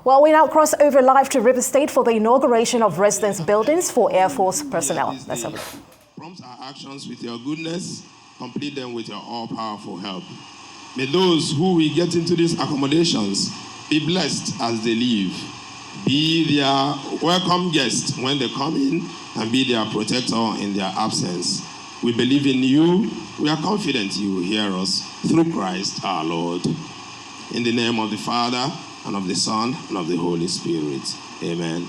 Well, we now cross over live to River State for the inauguration of residence buildings for Air Force personnel. Let's have a look. Prompt our actions with your goodness, complete them with your all-powerful help. May those who will get into these accommodations be blessed as they leave. Be their welcome guest when they come in and be their protector in their absence. We believe in you. We are confident you will hear us through Christ our Lord. In the name of the Father, and of the Son, and of the Holy Spirit. Amen.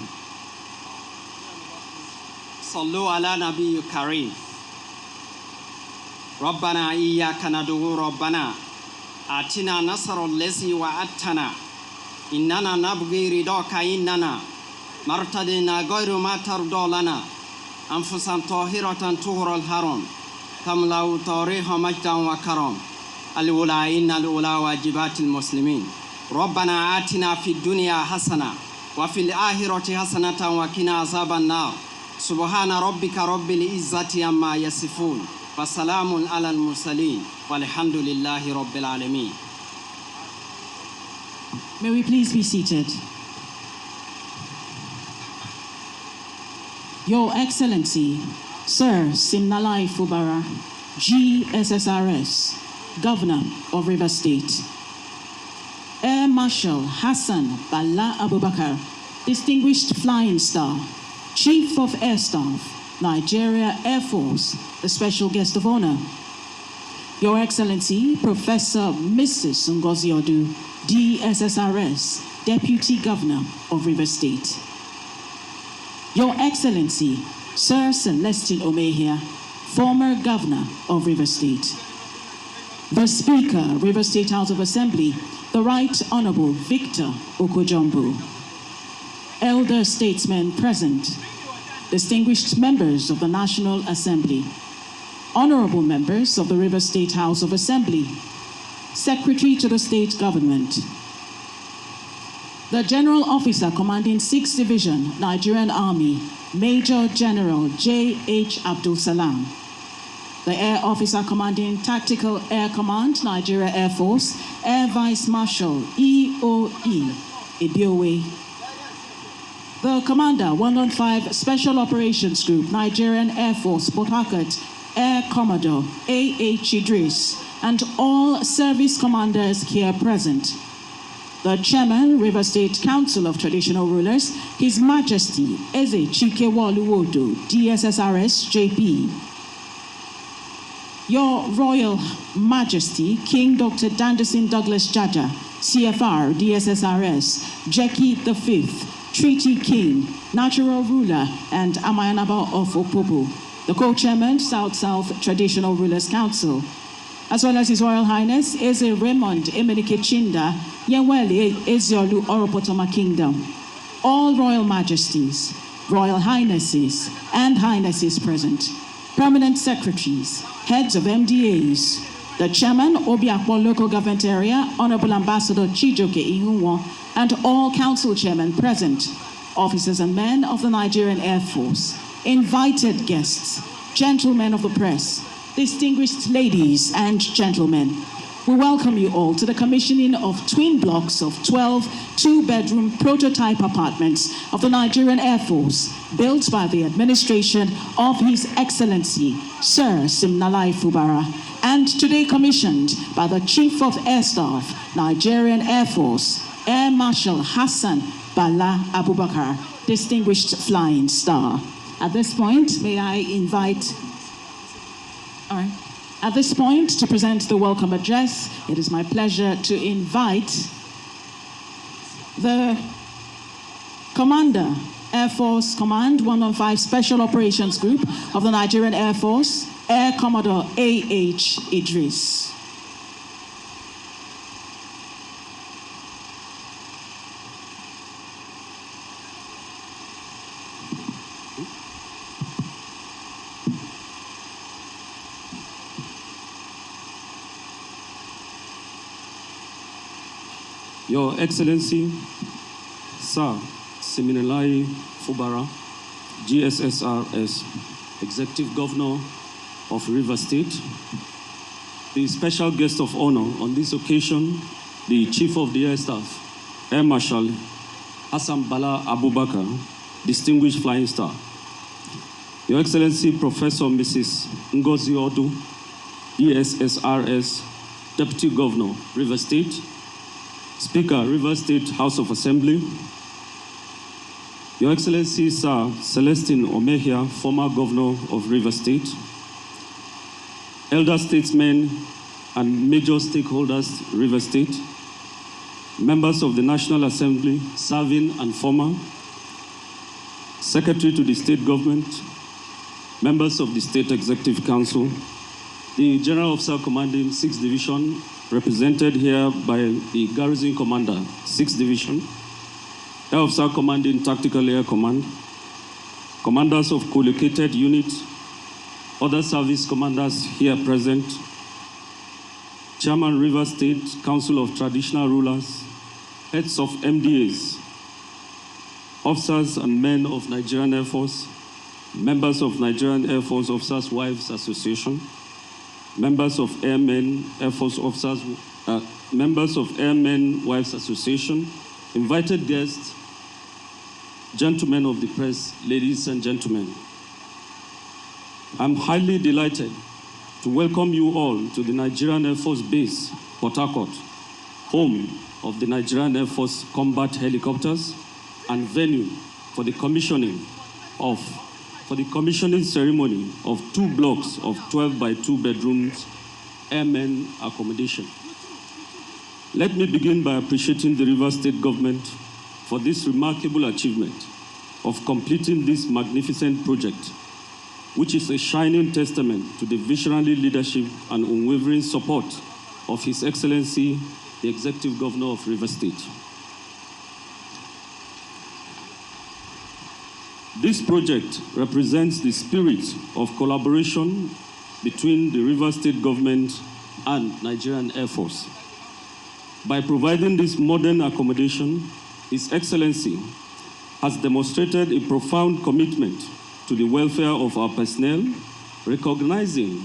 Sallu ala nabiyyu kareem. Rabbana iyyaka nad'u rabbana. Atina nasra allazi wa'adtana. Innana nabghi ridaka innana. Martadina ghayru ma tarda lana. Anfusan tahiratan tuhra al-haram. Tamlau tariha majdan wa karam. Al-ula inna al-ula wajibat al-muslimin. ربنا آتنا في الدنيا حسنة وفي الآخرة حسنة وقنا عذاب النار سبحان ربك رب العزة عما يصفون وسلام على المرسلين والحمد لله رب العالمين. May we please be seated. Your Excellency, Sir Simnalai Fubara, GSSRS, Governor of River State, Air Marshal Hassan Bala Abubakar, Distinguished Flying Star, Chief of Air Staff, Nigeria Air Force, the Special Guest of Honor, Your Excellency, Professor Mrs. Ngozi Odu, DSSRS, Deputy Governor of River State, Your Excellency, Sir Celestine Omehia, former Governor of River State, the Speaker, River State House of Assembly, the Right Honorable Victor Okojombo, elder statesmen present, distinguished members of the National Assembly, honorable members of the River State House of Assembly, Secretary to the State Government, the General Officer commanding 6th Division, Nigerian Army, Major General J.H. Abdul Salam, the Air Officer commanding Tactical Air Command, Nigeria Air Force, Air Vice Marshal EOE Ibiowe, the Commander 115 Special Operations Group, Nigerian Air Force, Port Harcourt, Air Commodore A.H. Idris, and all service commanders here present. The Chairman, River State Council of Traditional Rulers, His Majesty Eze Chike Waluwodo, DSSRS JP, Your Royal Majesty, King Dr. Danderson Douglas Jaja, CFR, DSSRS, Jackie V, Treaty King, Natural Ruler, and Amayanaba of Opobo, the Co-Chairman, South-South Traditional Rulers Council, as well as His Royal Highness, Eze Raymond Emenike Chinda, Yenwele Ezeolu Oropotoma Kingdom, all Royal Majesties, Royal Highnesses, and Highnesses present, Permanent Secretaries, Heads of MDAs, the Chairman, Obiakpo Local Government Area, Honorable Ambassador Chijoke Ihunwo, and all Council Chairmen present, officers and men of the Nigerian Air Force, invited guests, gentlemen of the press, distinguished ladies and gentlemen, we welcome you all to the commissioning of twin blocks of 12 two-bedroom prototype apartments of the Nigerian Air Force, built by the administration of His Excellency, Sir Simnalai Fubara, and today commissioned by the Chief of Air Staff, Nigerian Air Force, Air Marshal Hassan Bala Abubakar, Distinguished Flying Star. At this point, may I invite... All right. At this point, to present the welcome address, it is my pleasure to invite the Commander, Air Force Command 115 Special Operations Group of the Nigerian Air Force, Air Commodore A.H. Idris. Your Excellency, Sir Siminalai Fubara, GSSRS, Executive Governor of River State, the special guest of honor on this occasion, the Chief of the Air Staff, Air Marshal Hassan Bala Abubakar, Distinguished Flying Star. Your Excellency Professor Mrs. Ngozi Odu, DSSRS, Deputy Governor, Rivers State, Speaker, Rivers State House of Assembly, Your Excellency Sir Celestine Omehia, former Governor of Rivers State, elder statesmen and major stakeholders, Rivers State, members of the National Assembly, serving and former, Secretary to the State Government, members of the State Executive Council, the General Officer Commanding 6th Division, represented here by the Garrison Commander, 6th Division, Air Officer Commanding Tactical Air Command, commanders of co-located units, other service commanders here present, Chairman River State Council of Traditional Rulers, heads of MDAs, officers and men of Nigerian Air Force, members of Nigerian Air Force Officers' Wives Association, members of Airmen Air Force Officers, members of Airmen Wives Association, invited guests, gentlemen of the press, ladies and gentlemen. I'm highly delighted to welcome you all to the Nigerian Air Force Base, Port Harcourt, home of the Nigerian Air Force combat helicopters and venue for the commissioning ceremony of 2 blocks of 12 by 2 bedrooms airmen accommodation. Let me begin by appreciating the Rivers State government for this remarkable achievement of completing this magnificent project, which is a shining testament to the visionary leadership and unwavering support of His Excellency, the Executive Governor of Rivers State. This project represents the spirit of collaboration between the Rivers State government and Nigerian Air Force. By providing this modern accommodation, His Excellency has demonstrated a profound commitment to the welfare of our personnel, recognizing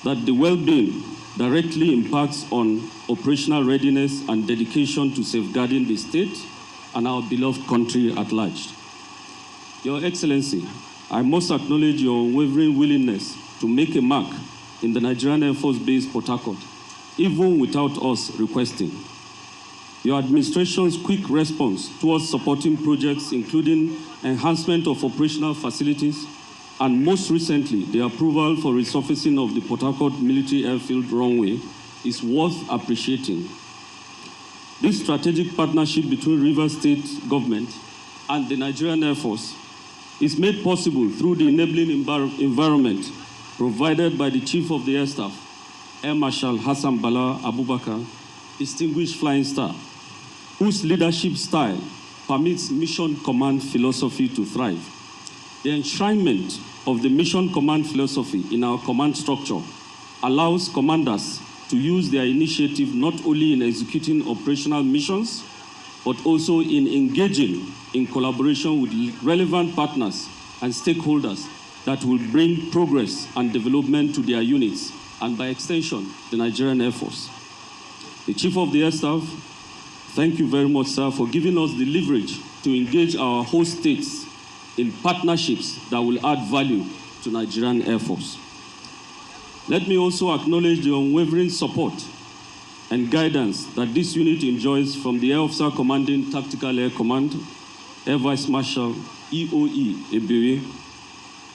that the well-being directly impacts on operational readiness and dedication to safeguarding the state and our beloved country at large. Your Excellency, I must acknowledge your unwavering willingness to make a mark in the Nigerian Air Force Base, Port Harcourt, even without us requesting. Your administration's quick response towards supporting projects including enhancement of operational facilities and most recently the approval for resurfacing of the Port Harcourt Military Airfield runway is worth appreciating. This strategic partnership between Rivers State government and the Nigerian Air Force is made possible through the enabling environment provided by the Chief of the Air Staff, Air Marshal Hassan Bala Abubakar, Distinguished Flying Star, whose leadership style permits mission command philosophy to thrive. The enshrinement of the mission command philosophy in our command structure allows commanders to use their initiative not only in executing operational missions, but also in engaging in collaboration with relevant partners and stakeholders that will bring progress and development to their units and by extension, the Nigerian Air Force. The Chief of the Air Staff, thank you very much, sir, for giving us the leverage to engage our host states in partnerships that will add value to Nigerian Air Force. Let me also acknowledge the unwavering support and guidance that this unit enjoys from the Air Officer Commanding Tactical Air Command, Air Vice Marshal EOE Ebewe,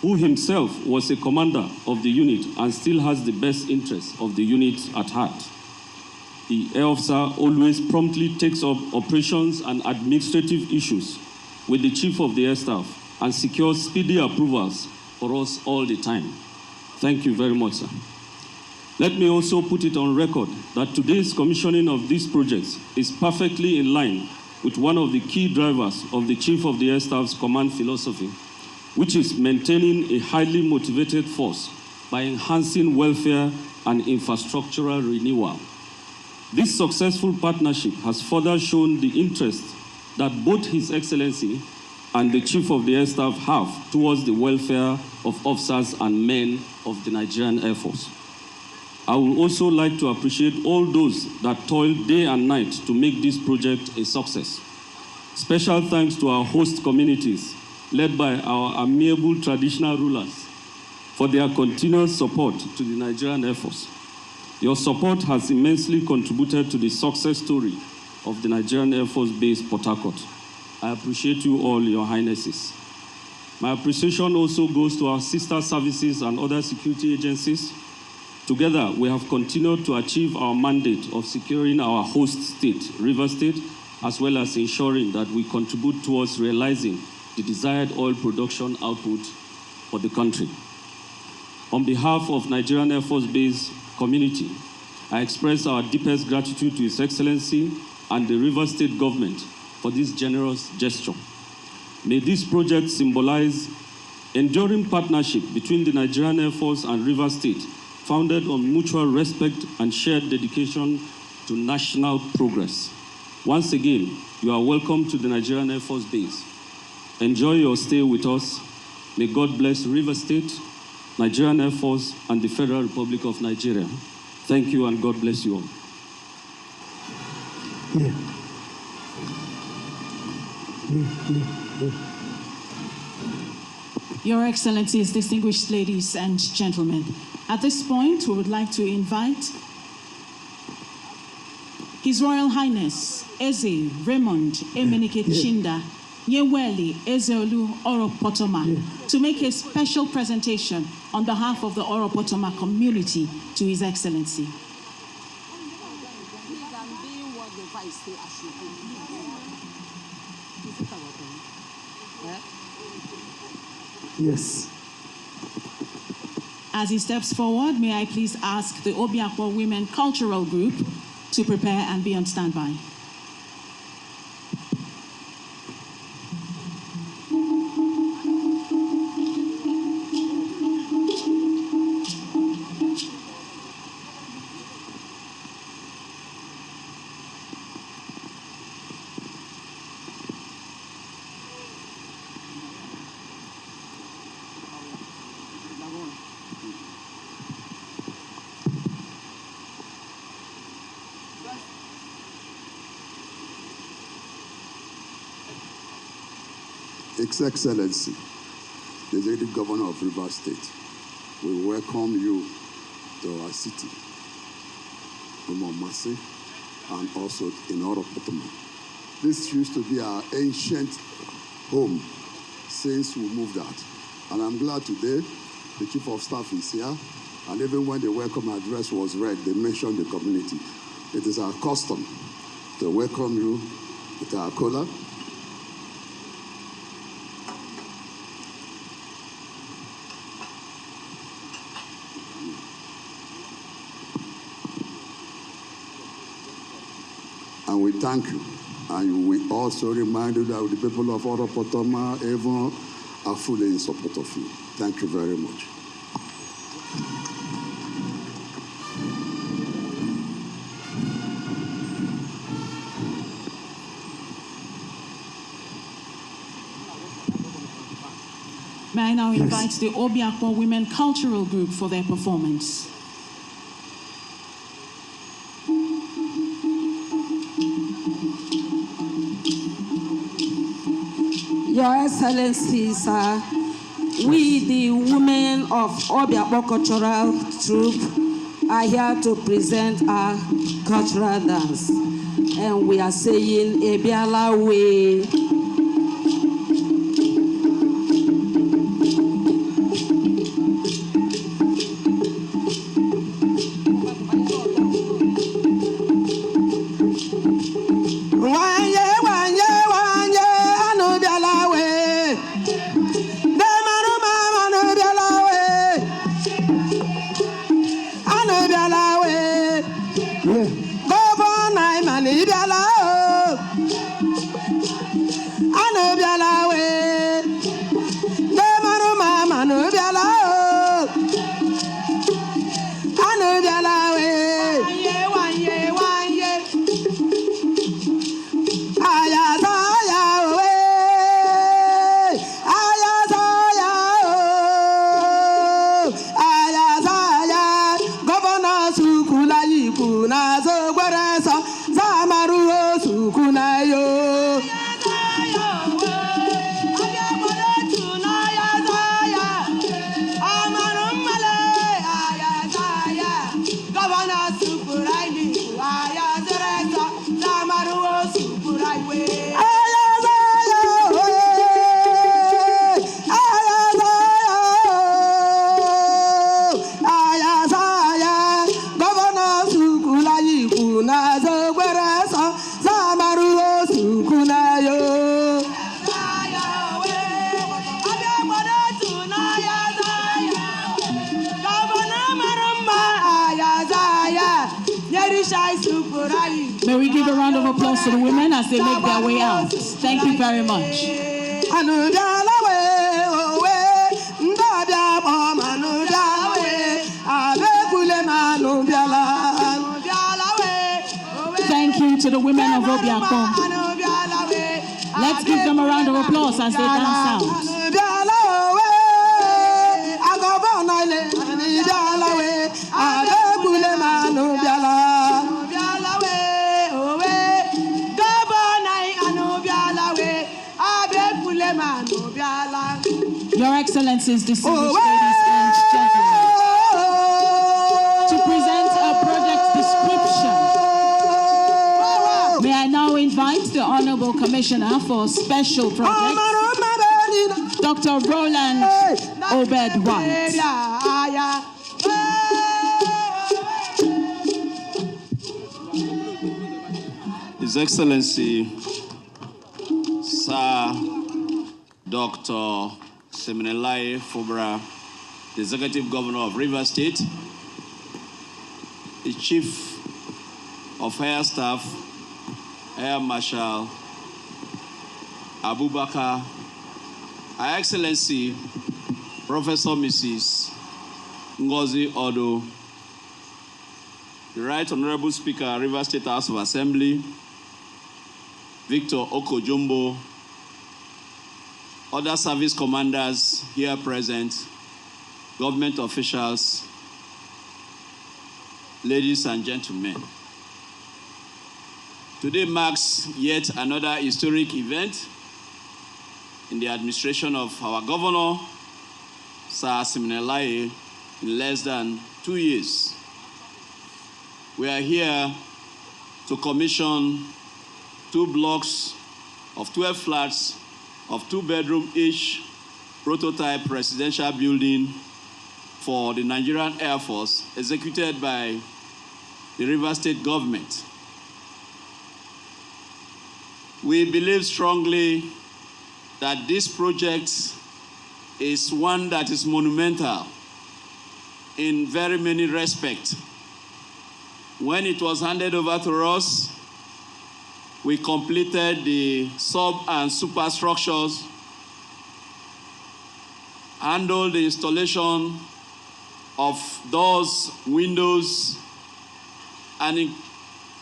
who himself was a commander of the unit and still has the best interests of the unit at heart. The Air Officer always promptly takes up operations and administrative issues with the Chief of the Air Staff and secures speedy approvals for us all the time. Thank you very much, sir. Let me also put it on record that today's commissioning of these projects is perfectly in line with one of the key drivers of the Chief of the Air Staff's command philosophy, which is maintaining a highly motivated force by enhancing welfare and infrastructural renewal. This successful partnership has further shown the interest that both His Excellency and the Chief of the Air Staff have towards the welfare of officers and men of the Nigerian Air Force. I would also like to appreciate all those that toiled day and night to make this project a success. Special thanks to our host communities, led by our amiable traditional rulers, for their continuous support to the Nigerian Air Force. Your support has immensely contributed to the success story of the Nigerian Air Force Base, Port Harcourt. I appreciate you all, Your Highnesses. My appreciation also goes to our sister services and other security agencies. Together, we have continued to achieve our mandate of securing our host state, Rivers State, as well as ensuring that we contribute towards realizing the desired oil production output for the country. On behalf of Nigerian Air Force Base community, I express our deepest gratitude to His Excellency and the Rivers State government for this generous gesture. May this project symbolize enduring partnership between the Nigerian Air Force and Rivers State, founded on mutual respect and shared dedication to national progress. Once again, you are welcome to the Nigerian Air Force Base. Enjoy your stay with us. May God bless Rivers State, Nigerian Air Force, and the Federal Republic of Nigeria. Thank you, and God bless you all. Your Excellencies, distinguished ladies and gentlemen, at this point, we would like to invite His Royal Highness Eze Raymond Emenike Chinda Nyeweli Ezeolu Oropotoma to make a special presentation on behalf of the Oropotoma community to His Excellency. Yes. As he steps forward, may I please ask the Obiakpo Women Cultural Group to prepare and be on standby. His Excellency, the Executive Governor of Rivers State, we welcome you to our city, Umomasi, and also in Oropotoma. This used to be our ancient home since we moved out. And I'm glad today the Chief of Staff is here, and even when the welcome address was read, they mentioned the community. It is our custom to welcome you with our cola. And we thank you. And we also remind you that the people of Oropotoma even are fully in support of you. Thank you very much. May I now invite the Obiakpo Women Cultural Group for their performance. Your Excellencies, we the women of Obiakpo Cultural Troupe are here to present our cultural dance. And we are saying, Ebiala way. May we give a round of applause to the women as they make their way out. Thank you very much. Thank you to the women of Obiako. Let's give them a round of applause as they dance out. Your Excellencies, distinguished ladies and gentlemen, to present a project description, may I now invite the Honorable Commissioner for Special Projects, Dr. Roland Obed White. His Excellency, Sir Dr. Siminalayi Fubara, the Executive Governor of Rivers State, the Chief of Air Staff, Air Marshal Abubakar, Her Excellency, Professor Mrs. Ngozi Odo, the Right Honorable Speaker, Rivers State House of Assembly, Victor Okojumbo, other service commanders here present, government officials, ladies and gentlemen. Today marks yet another historic event in the administration of our governor, Sir Siminalayi, in less than 2 years. We are here to commission 2 blocks of 12 flats of 2-bedroom each prototype residential building for the Nigerian Air Force executed by the Rivers State government. We believe strongly that this project is one that is monumental in very many respects. When it was handed over to us, we completed the sub and superstructures, handled the installation of doors, windows, and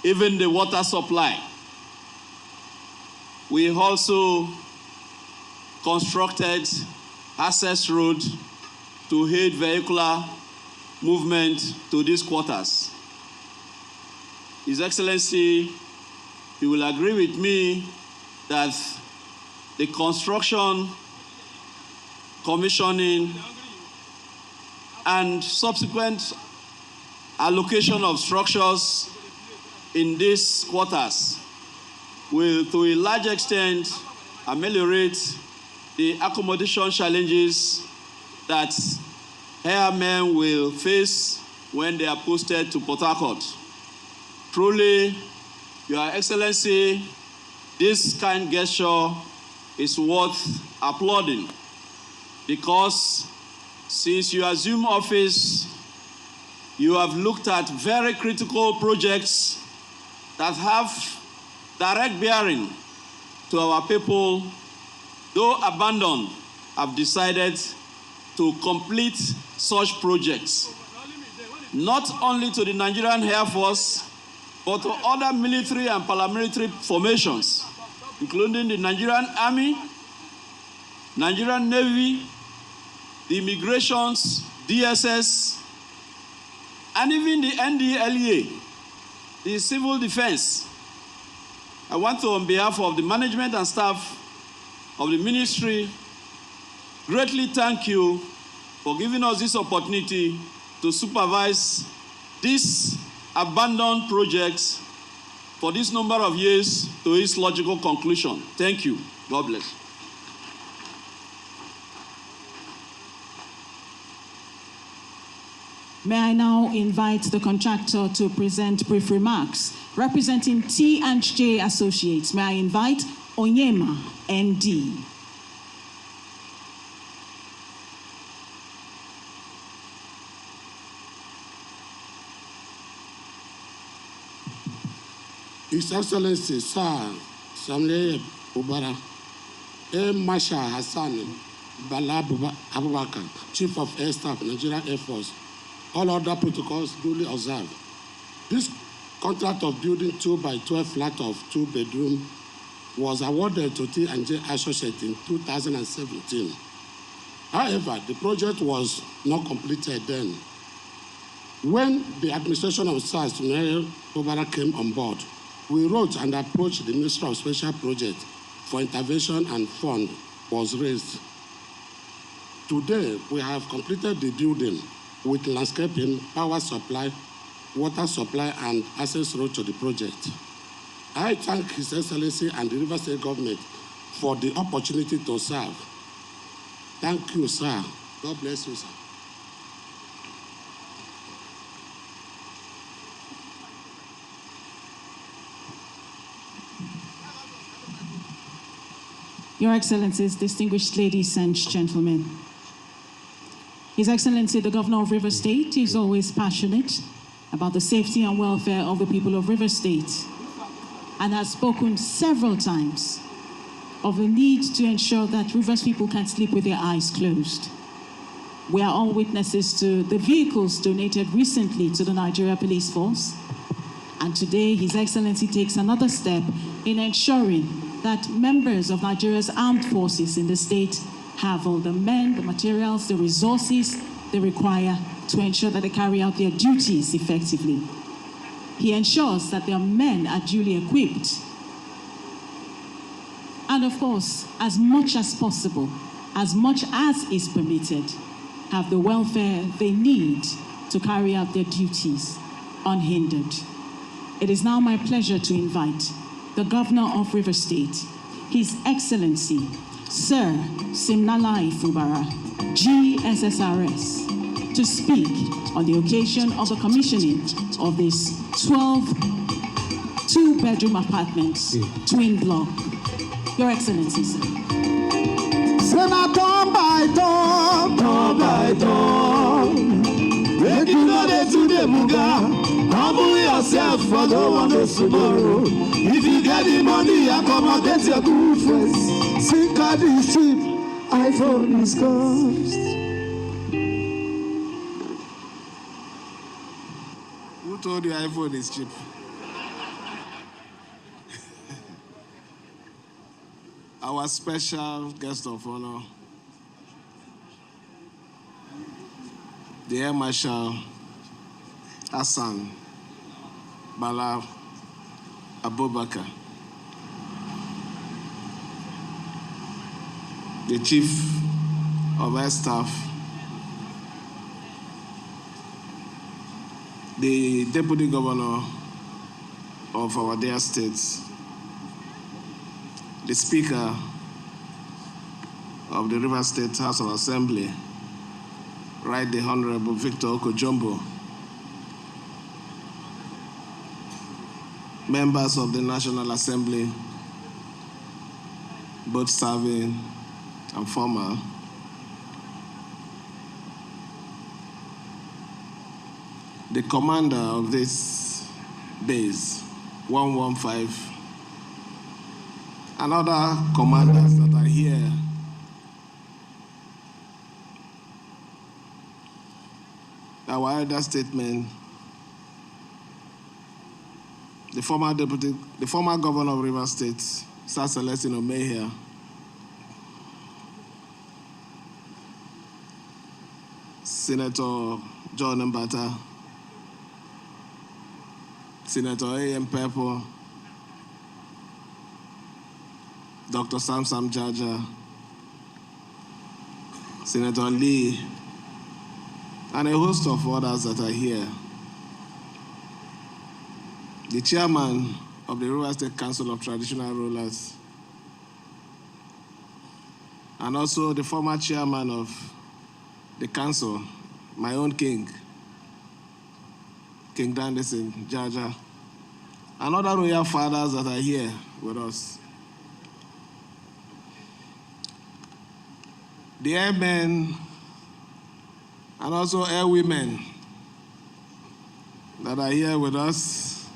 even the water supply. We also constructed access road to aid vehicular movement to these quarters. His Excellency, you will agree with me that the construction, commissioning, and subsequent allocation of structures in these quarters will, to a large extent, ameliorate the accommodation challenges that airmen will face when they are posted to Port Harcourt. Truly, Your Excellency, this kind gesture is worth applauding because since you assume office, you have looked at very critical projects that have direct bearing to our people, though abandoned, have decided to complete such projects, not only to the Nigerian Air Force, but to other military and paramilitary formations, including the Nigerian Army, Nigerian Navy, the Immigrations, DSS, and even the NDLEA, the Civil Defense. I want to, on behalf of the management and staff of the ministry, greatly thank you for giving us this opportunity to supervise this abandoned projects for this number of years to its logical conclusion. Thank you. God bless. May I now invite the contractor to present brief remarks Representing T&J Associates, may I invite Onyema, ND. His Excellency Sir Samle Ubara, Marshal Hassan Bala Abubakar, Chief of Air Staff, Nigerian Air Force, all other protocols duly observed. This contract of building 2x12 flat of 2-bedroom was awarded to T&J Associates in 2017. However, the project was not completed then. When the administration of Sir Samle Ubara came on board, we wrote and approached the Minister of Special Projects for intervention, and fund was raised. Today, we have completed the building with landscaping, power supply, water supply, and access road to the project. I thank His Excellency and the River State government for the opportunity to serve. Thank you, sir. God bless you, sir. Your Excellencies, distinguished ladies and gentlemen. His Excellency, the Governor of River State, is always passionate about the safety and welfare of the people of River State and has spoken several times of the need to ensure that Rivers people can sleep with their eyes closed. We are all witnesses to the vehicles donated recently to the Nigeria Police Force, and today His Excellency takes another step in ensuring that members of Nigeria's armed forces in the state have all the men, the materials, the resources they require to ensure that they carry out their duties effectively. He ensures that their men are duly equipped. And of course, as much as possible, as much as is permitted, have the welfare they need to carry out their duties unhindered. It is now my pleasure to invite the Governor of River State, His Excellency, Sir Simnalai Fubara, GSSRS, to speak on the occasion of the commissioning of this 12 two-bedroom apartments, twin block. Your Excellency, sir. Turn by turn. Make you know they do the muga. Humble yourself for the one who's tomorrow. If you get the money, accommodate your good friends. SIM card is cheap, iPhone is cost. Who told you iPhone is cheap? Our special guest of honor, the Air Marshal Hassan Bala Abubakar, the Chief of Air Staff, the Deputy Governor of our dear states, the Speaker of the River State House of Assembly, Right the Honorable Victor Okojombo, members of the National Assembly, both serving and former, the commander of this base, 115, and other commanders that are here. Our elder statesman, the former governor of River State, Sir Celestine Omehia, Senator John Mbata, Senator A.M. Pepper, Dr. Sam Jaja, Senator Lee, and a host of others that are here. The chairman of the River State Council of Traditional Rulers, and also the former chairman of the council, my own king, King Dandison Jaja, and other royal fathers that are here with us. The airmen and also air women that are here with us,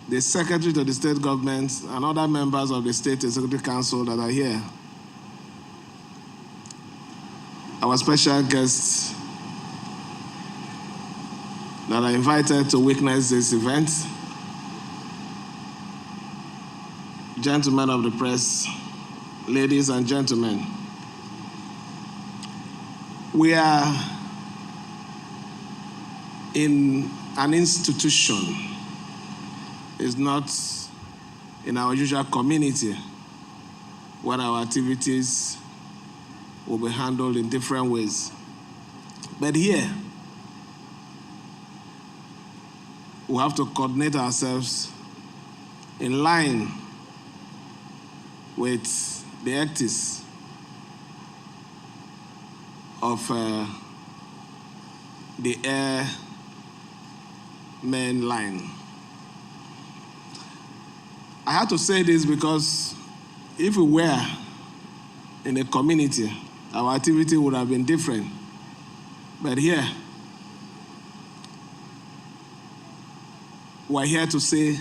the Secretary to the State Government and other members of the State Executive Council that are here, our special guests that are invited to witness this event, gentlemen of the press, ladies and gentlemen, we are in an institution. It's not in our usual community where our activities will be handled in different ways. But here, we have to coordinate ourselves in line with the ethics of the airmen line. I have to say this because if we were in a community, our activity would have been different. But here, we're here to say,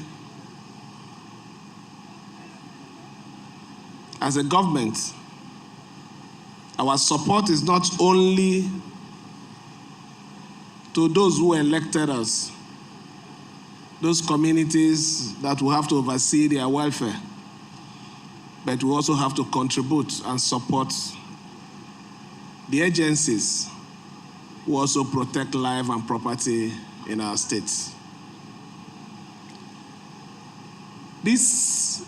as a government, our support is not only to those who elected us, those communities that will have to oversee their welfare, but we also have to contribute and support the agencies who also protect life and property in our states. This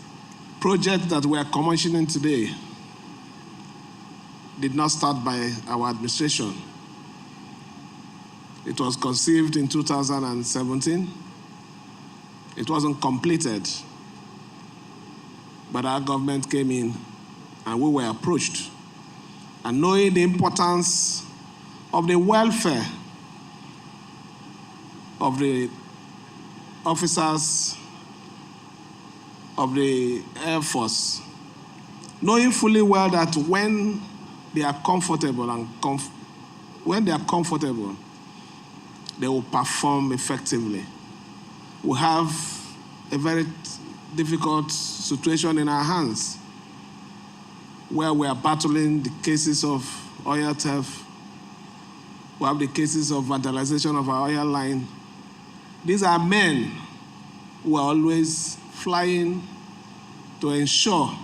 project that we are commissioning today did not start by our administration. It was conceived in 2017. It wasn't completed, but our government came in and we were approached. And knowing the importance of the welfare of the officers of the Air Force, knowing fully well that when they are comfortable they will perform effectively. We have a very difficult situation in our hands where we are battling the cases of oil theft. We have the cases of vandalization of our oil line. These are men who are always flying to ensure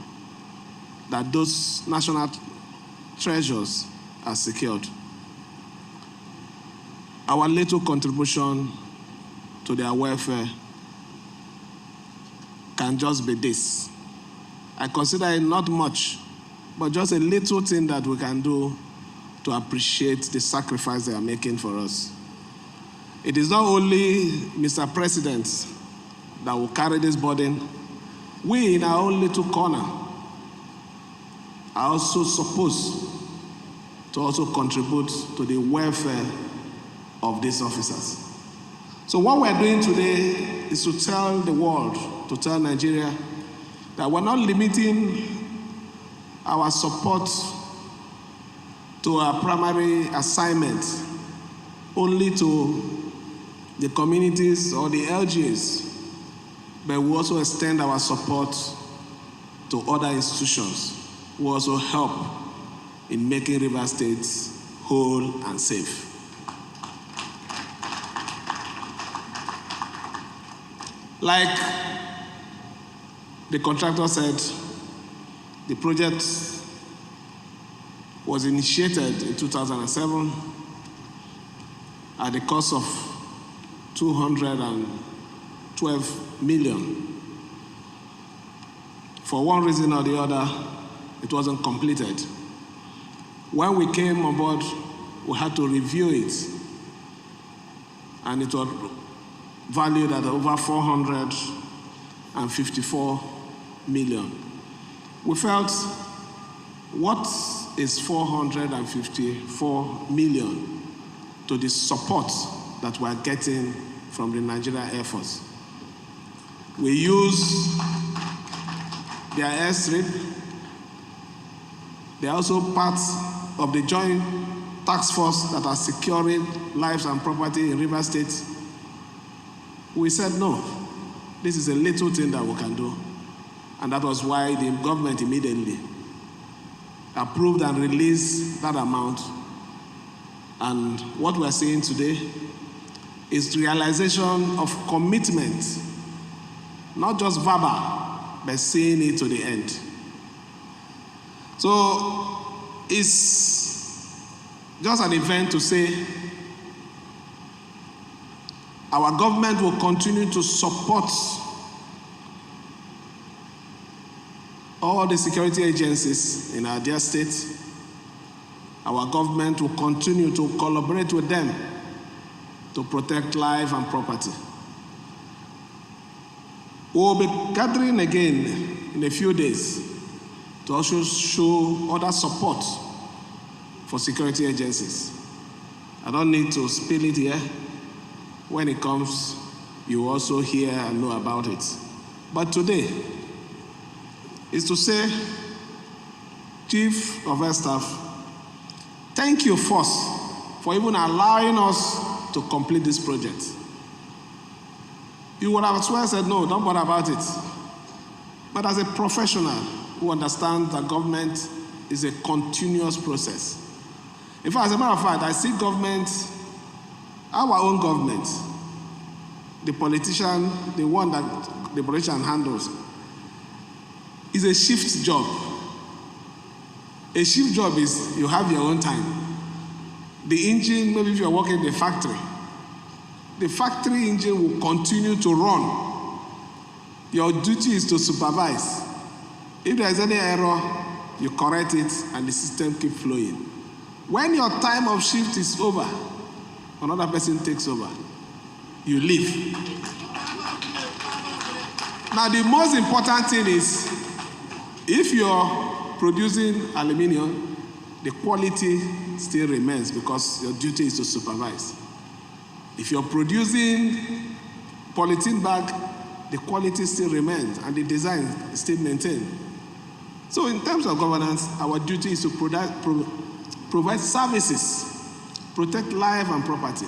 that those national treasures are secured. Our little contribution to their welfare can just be this. I consider it not much, but just a little thing that we can do to appreciate the sacrifice they are making for us. It is not only Mr. President that will carry this burden. We, in our own little corner, are also supposed to also contribute to the welfare of these officers. So what we're doing today is to tell the world, to tell Nigeria, that we're not limiting our support to our primary assignment only to the communities or the LGAs, but we also extend our support to other institutions who also help in making River State whole and safe. Like the contractor said, the project was initiated in 2007 at the cost of 212 million. For one reason or the other, it wasn't completed. When we came on board, we had to review it, and it was valued at over 454 million. We felt, what is 454 million to the support that we're getting from the Nigerian Air Force. We use their airstrip. They are also part of the joint task force that are securing lives and property in River State. We said, no, this is a little thing that we can do. And that was why the government immediately approved and released that amount. And what we're seeing today is realization of commitment, not just verbal, but seeing it to the end. So it's just an event to say our government will continue to support all the security agencies in our dear state. Our government will continue to collaborate with them to protect life and property. We will be gathering again in a few days to also show other support for security agencies. I don't need to spill it here. When it comes, you also hear and know about it. But today is to say, Chief of Air Staff, thank you first for even allowing us to complete this project. You would have as well said, no, don't bother about it. But as a professional who understands that government is a continuous process. In fact, as a matter of fact, I see government, our own government, the politician, the one that the politician handles, is a shift job. A shift job is you have your own time. The engine, maybe if you're working in the factory engine will continue to run. Your duty is to supervise. If there's any error, you correct it and the system keeps flowing. When your time of shift is over, another person takes over. You leave. Now the most important thing is, if you're producing aluminium, the quality still remains because your duty is to supervise. If you're producing polythene bag, the quality still remains and the design is still maintained. So in terms of governance, our duty is to provide services, protect life and property,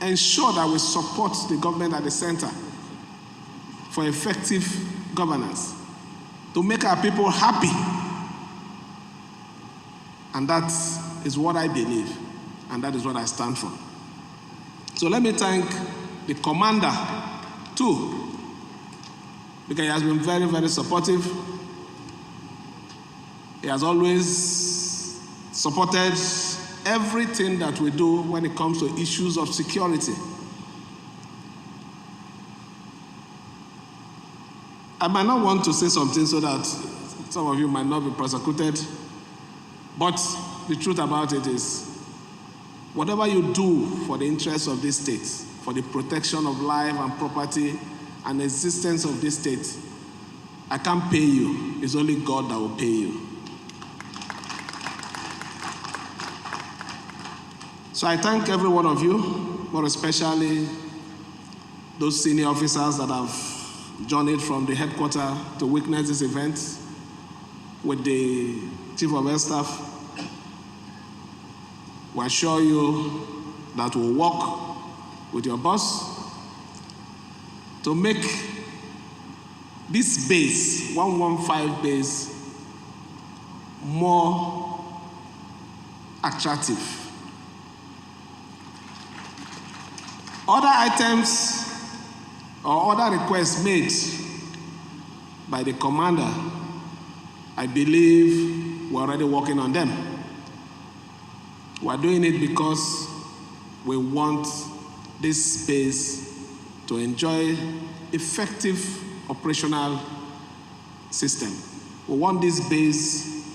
ensure that we support the government at the center for effective governance, to make our people happy. And that is what I believe, and that is what I stand for. So let me thank the commander too, because he has been very, very supportive. He has always supported everything that we do when it comes to issues of security. I might not want to say something so that some of you might not be prosecuted, but the truth about it is, whatever you do for the interests of this state, for the protection of life and property and existence of this state, I can't pay you. It's only God that will pay you. So I thank every one of you, more especially those senior officers that have journeyed from the headquarters to witness this event with the Chief of Air Staff. We assure you that we'll work with your boss to make this base, 115 base, more attractive. Other items or other requests made by the commander, I believe we're already working on them. We're doing it because we want this space to enjoy effective operational system. We want this base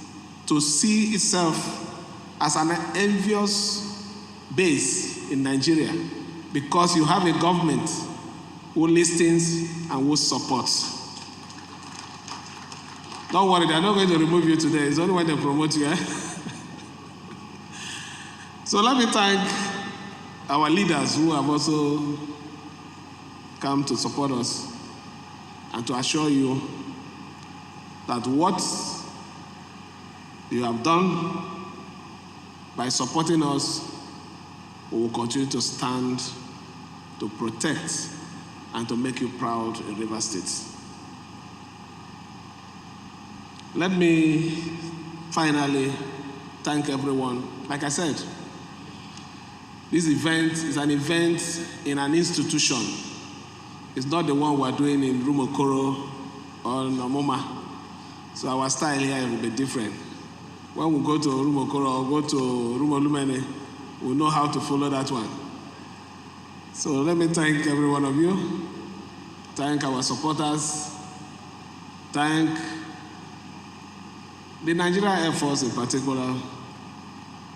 to see itself as an envious base in Nigeria because you have a government who listens and who supports. Don't worry, they're not going to remove you today. It's only when they promote you. So let me thank our leaders who have also come to support us and to assure you that what you have done by supporting us, we will continue to stand to protect and to make you proud in Rivers State. Let me finally thank everyone. Like I said, this event is an event in an institution. It's not the one we're doing in Rumokoro or Namoma. So our style here will be different. When we go to Rumokoro or go to Rumolumene, we'll know how to follow that one. So let me thank every one of you. Thank our supporters. Thank the Nigerian Air Force in particular,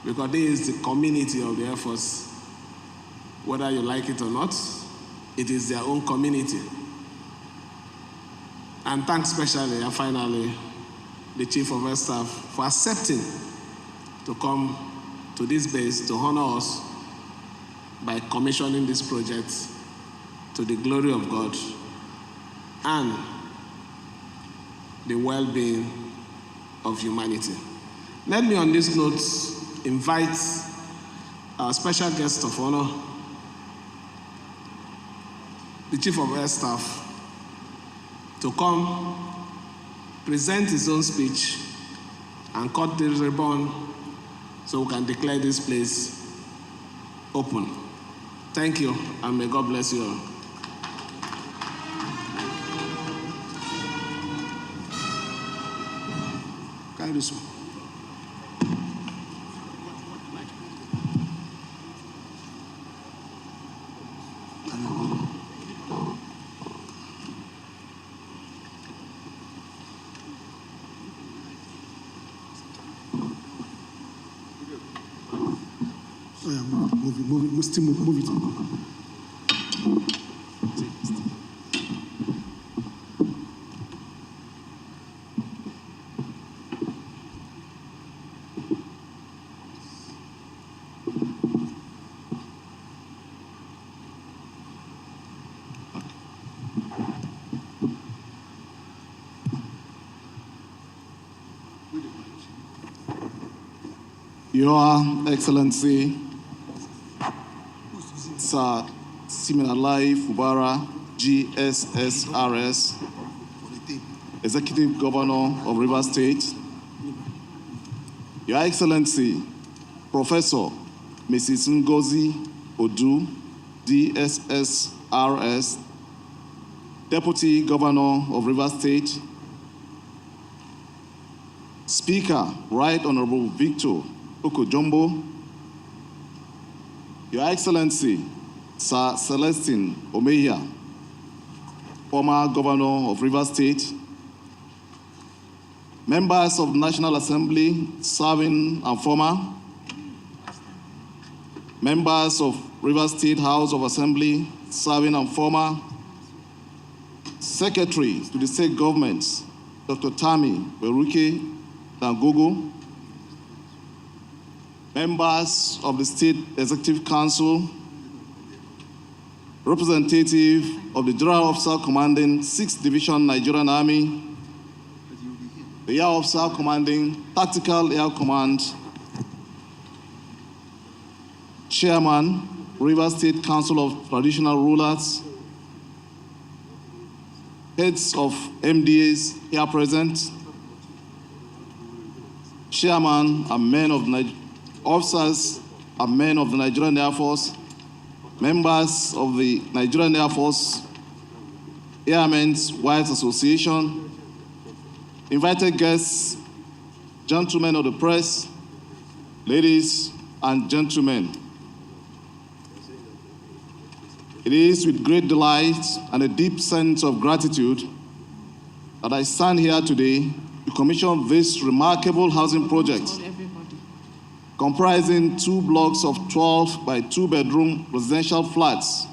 because this is the community of the Air Force. Whether you like it or not, it is their own community. And thanks especially and finally the Chief of Air Staff for accepting to come to this base to honor us by commissioning this project to the glory of God and the well-being of humanity. Let me on this note invite our special guest of honor, the Chief of Air Staff, to come present his own speech and cut the ribbon so we can declare this place open. Thank you, and may God bless you all. Carry this one. Move it. Your Excellency, Sir Siminalai Fubara, GSSRS, Executive Governor of Rivers State, Your Excellency, Professor Mrs. Ngozi Odu, DSSRS, Deputy Governor of Rivers State, Speaker, Right Honorable Victor Okojombo, Your Excellency, Sir Celestine Omeya, former Governor of Rivers State, members of the National Assembly, serving and former, members of Rivers State House of Assembly, serving and former, Secretary to the State Government, Dr. Tami Beruke Dangogo, members of the State Executive Council, representative of the General Officer Commanding 6th Division Nigerian Army, the Air Officer Commanding Tactical Air Command, Chairman, Rivers State Council of Traditional Rulers, heads of MDAs here present, Chairman and men of officers and men of the Nigerian Air Force, members of the Nigerian Air Force Airmen's Wives Association, invited guests, gentlemen of the press, ladies and gentlemen. It is with great delight and a deep sense of gratitude that I stand here today to commission this remarkable housing project, comprising 2 blocks of 12 by 2-bedroom residential flats,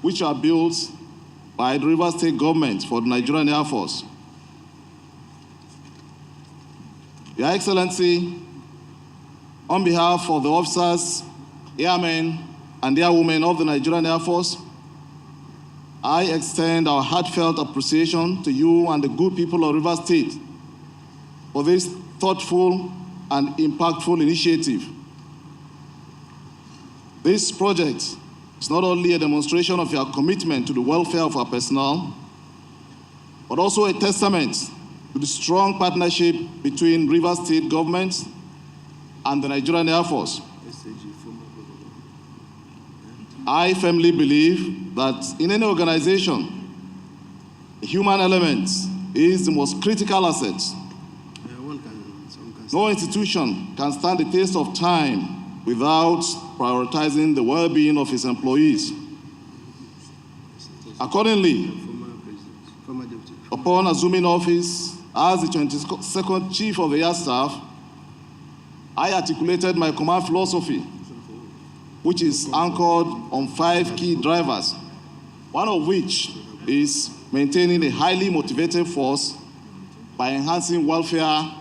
which are built by the Rivers State government for the Nigerian Air Force. Your Excellency, on behalf of the officers, airmen, and airwomen of the Nigerian Air Force, I extend our heartfelt appreciation to you and the good people of Rivers State for this thoughtful and impactful initiative. This project is not only a demonstration of your commitment to the welfare of our personnel, but also a testament to the strong partnership between Rivers State government and the Nigerian Air Force. I firmly believe that in any organization, the human element is the most critical asset. No institution can stand the test of time without prioritizing the well-being of its employees. Accordingly, upon assuming office as the 22nd Chief of the Air Staff, I articulated my command philosophy, which is anchored on 5 key drivers, one of which is maintaining a highly motivated force by enhancing welfare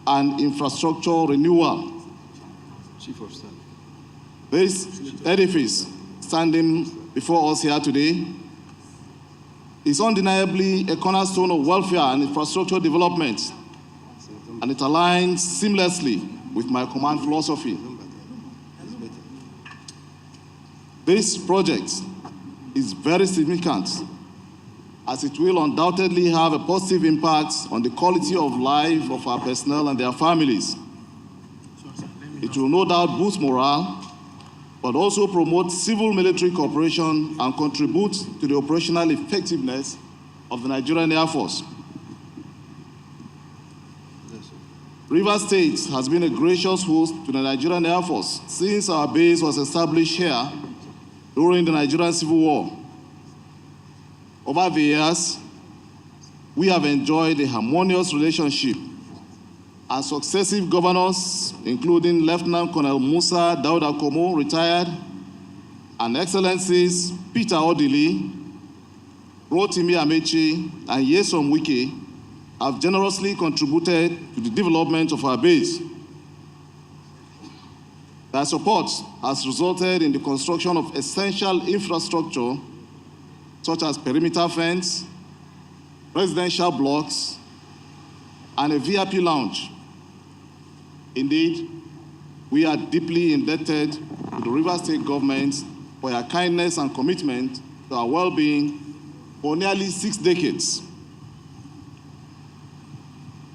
and infrastructure renewal. Chief of Staff. This edifice standing before us here today is undeniably a cornerstone of welfare and infrastructure development, and it aligns seamlessly with my command philosophy. This project is very significant, as it will undoubtedly have a positive impact on the quality of life of our personnel and their families. It will no doubt boost morale, but also promote civil-military cooperation and contribute to the operational effectiveness of the Nigerian Air Force. Rivers State has been a gracious host to the Nigerian Air Force since our base was established here during the Nigerian Civil War. Over the years, we have enjoyed a harmonious relationship, and successive governors, including Lieutenant Colonel Musa Dauda Komo, retired, and Excellencies Peter Odili, Rotimi Amechi, and Yesom Wike, have generously contributed to the development of our base. Their support has resulted in the construction of essential infrastructure such as perimeter fence, residential blocks, and a VIP lounge. Indeed, we are deeply indebted to the Rivers State government for their kindness and commitment to our well-being for nearly 6 decades.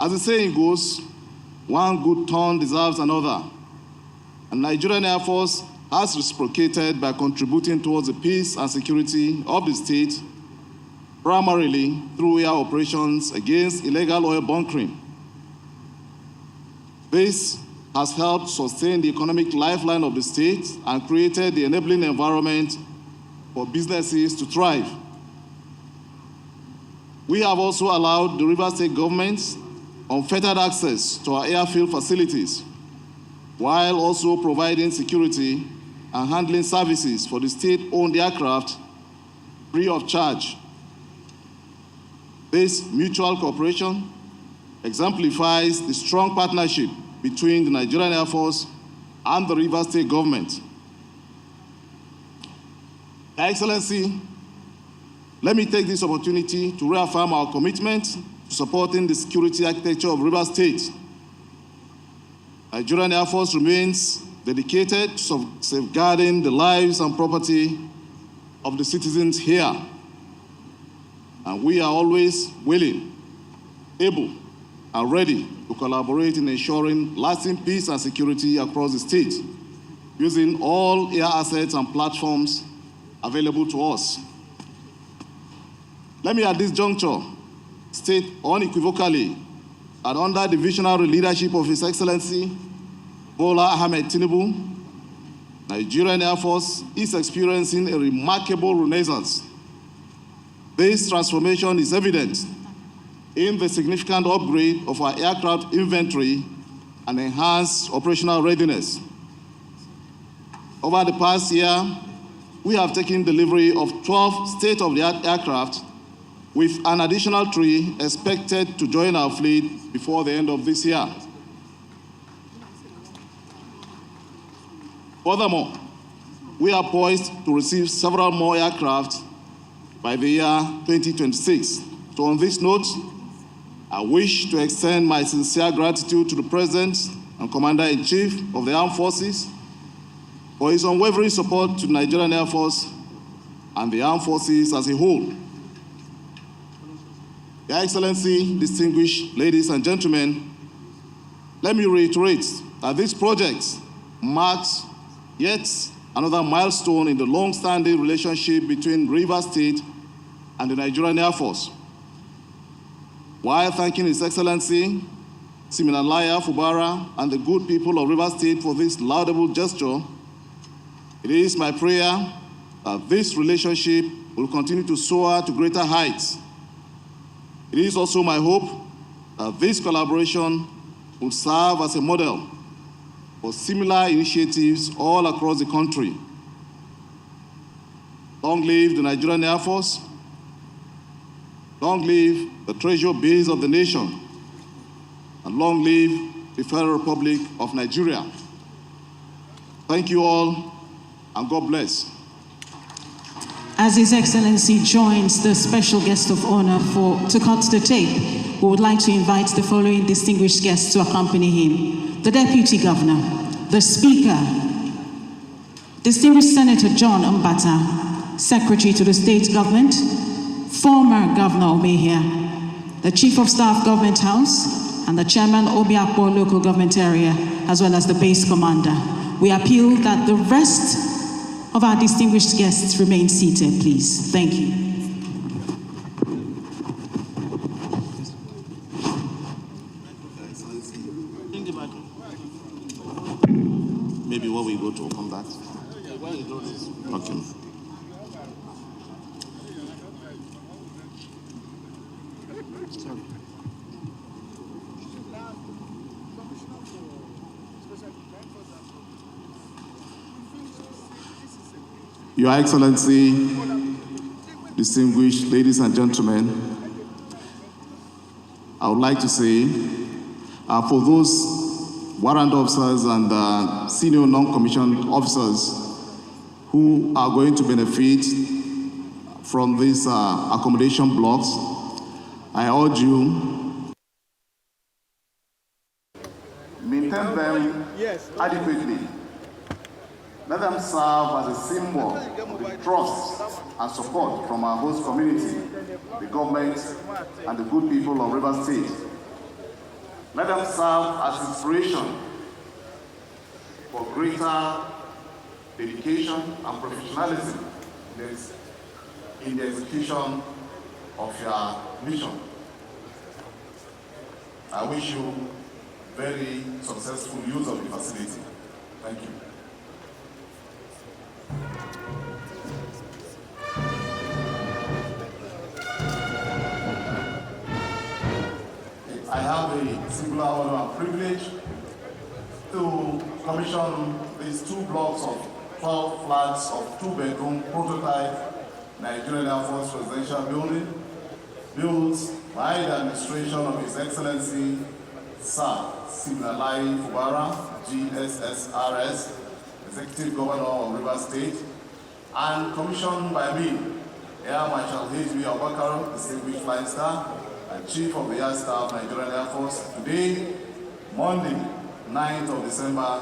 As the saying goes, one good turn deserves another. And Nigerian Air Force has reciprocated by contributing towards the peace and security of the state, primarily through air operations against illegal oil bunkering. This has helped sustain the economic lifeline of the state and created the enabling environment for businesses to thrive. We have also allowed the Rivers State government unfettered access to our airfield facilities, while also providing security and handling services for the state-owned aircraft free of charge. This mutual cooperation exemplifies the strong partnership between the Nigerian Air Force and the Rivers State government. Your Excellency, let me take this opportunity to reaffirm our commitment to supporting the security architecture of Rivers State. Nigerian Air Force remains dedicated to safeguarding the lives and property of the citizens here. And we are always willing, able, and ready to collaborate in ensuring lasting peace and security across the state, using all air assets and platforms available to us. Let me at this juncture state unequivocally that under the visionary leadership of His Excellency Bola Ahmed Tinubu, Nigerian Air Force is experiencing a remarkable renaissance. This transformation is evident in the significant upgrade of our aircraft inventory and enhanced operational readiness. Over the past year, we have taken delivery of 12 state-of-the-art aircraft, with an additional 3 expected to join our fleet before the end of this year. Furthermore, we are poised to receive several more aircraft by the year 2026. So on this note, I wish to extend my sincere gratitude to the President and Commander-in-Chief of the Armed Forces for his unwavering support to the Nigerian Air Force and the Armed Forces as a whole. Your Excellency, distinguished ladies and gentlemen, let me reiterate that this project marks yet another milestone in the long-standing relationship between Rivers State and the Nigerian Air Force. While thanking His Excellency, Siminalaya Fubara, and the good people of Rivers State for this laudable gesture, it is my prayer that this relationship will continue to soar to greater heights. It is also my hope that this collaboration will serve as a model for similar initiatives all across the country. Long live the Nigerian Air Force. Long live the treasure base of the nation. And long live the Federal Republic of Nigeria. Thank you all, and God bless. As His Excellency joins the special guest of honor to cut the tape, we would like to invite the following distinguished guests to accompany him. The Deputy Governor, the Speaker, Distinguished Senator John Mbata, Secretary to the State Government, former Governor Omehia, the Chief of Staff Government House, and the Chairman Obiakpo Local Government Area, as well as the Base Commander. We appeal that the rest of our distinguished guests remain seated, please. Thank you. Maybe when we go to open that. Okay. Sorry. Your Excellency, distinguished ladies and gentlemen, I would like to say, for those warrant officers and senior non-commissioned officers who are going to benefit from these accommodation blocks, I urge you maintain them adequately. Let them serve as a symbol of the trust and support from our host community, the government, and the good people of Rivers State. Let them serve as inspiration for greater dedication and professionalism in the execution of your mission. I wish you very successful use of the facility. Thank you. I have the singular honor and privilege to commission these 2 blocks of 12 flats of 2-bedroom prototype Nigerian Air Force residential building, built by the administration of His Excellency Sir Siminalaya Fubara, GSSRS, Executive Governor of Rivers State, and commissioned by me, Air Marshal H.B. Abubakar, Distinguished Flying Star, and Chief of the Air Staff, Nigerian Air Force, today, Monday, 9th of December,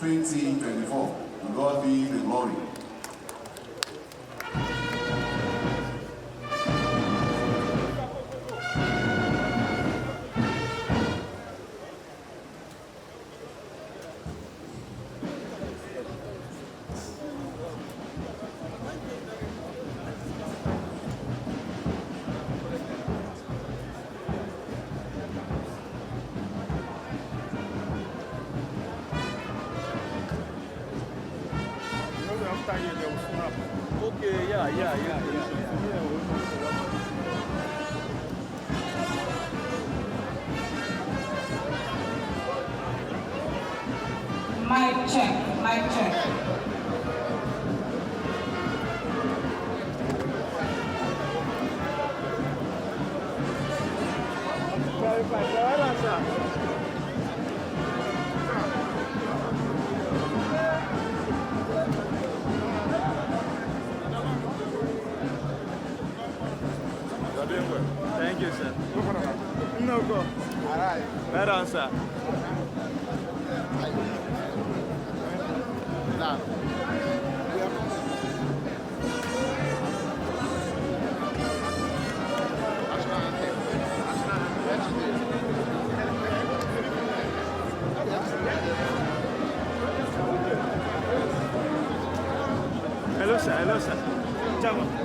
2024. To God be the glory. Okay, yeah. Mic check. doing well. Thank you, sir. No go. All right. Right on, sir. Now. Hello, sir. Hello, sir. Ciao.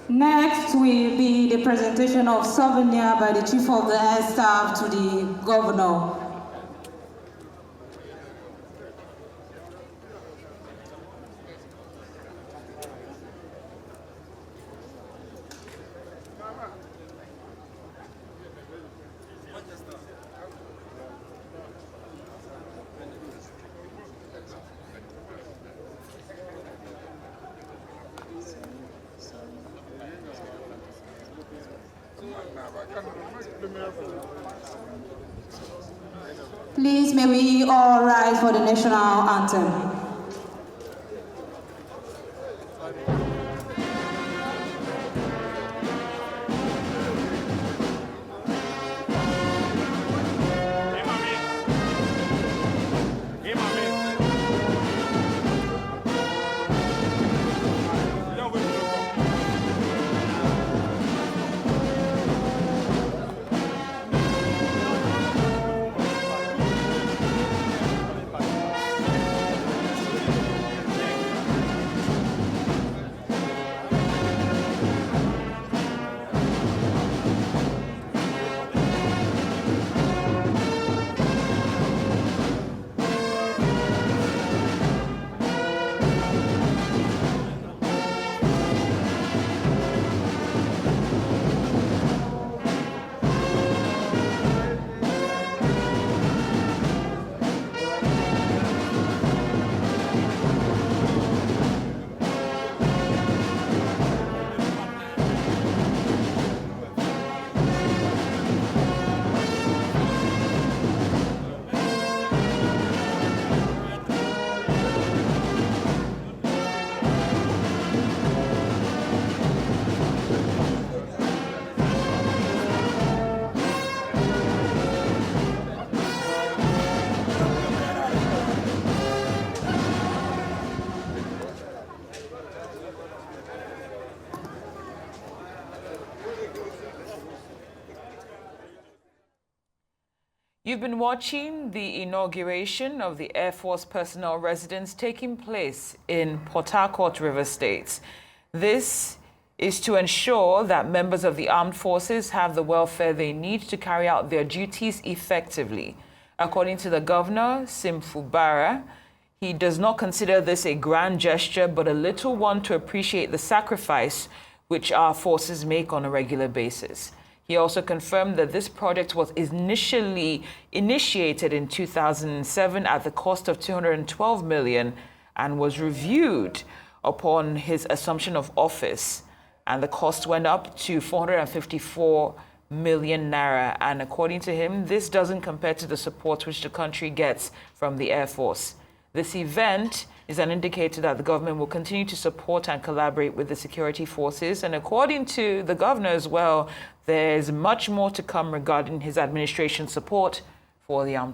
Next will be the presentation of souvenir by the Chief of the Air Staff to the Governor. Please, may we all rise for the national anthem. You've been watching the inauguration of the Air Force personnel residence taking place in Port Harcourt, River State. This is to ensure that members of the armed forces have the welfare they need to carry out their duties effectively. According to the governor, Simfubara, he does not consider this a grand gesture, but a little one to appreciate the sacrifice which our forces make on a regular basis. He also confirmed that this project was initially initiated in 2007 at the cost of 212 million and was reviewed upon his assumption of office. And the cost went up to 454 million naira. And according to him, this doesn't compare to the support which the country gets from the Air Force. This event is an indicator that the government will continue to support and collaborate with the security forces. And according to the governor as well, there's much more to come regarding his administration's support for the armed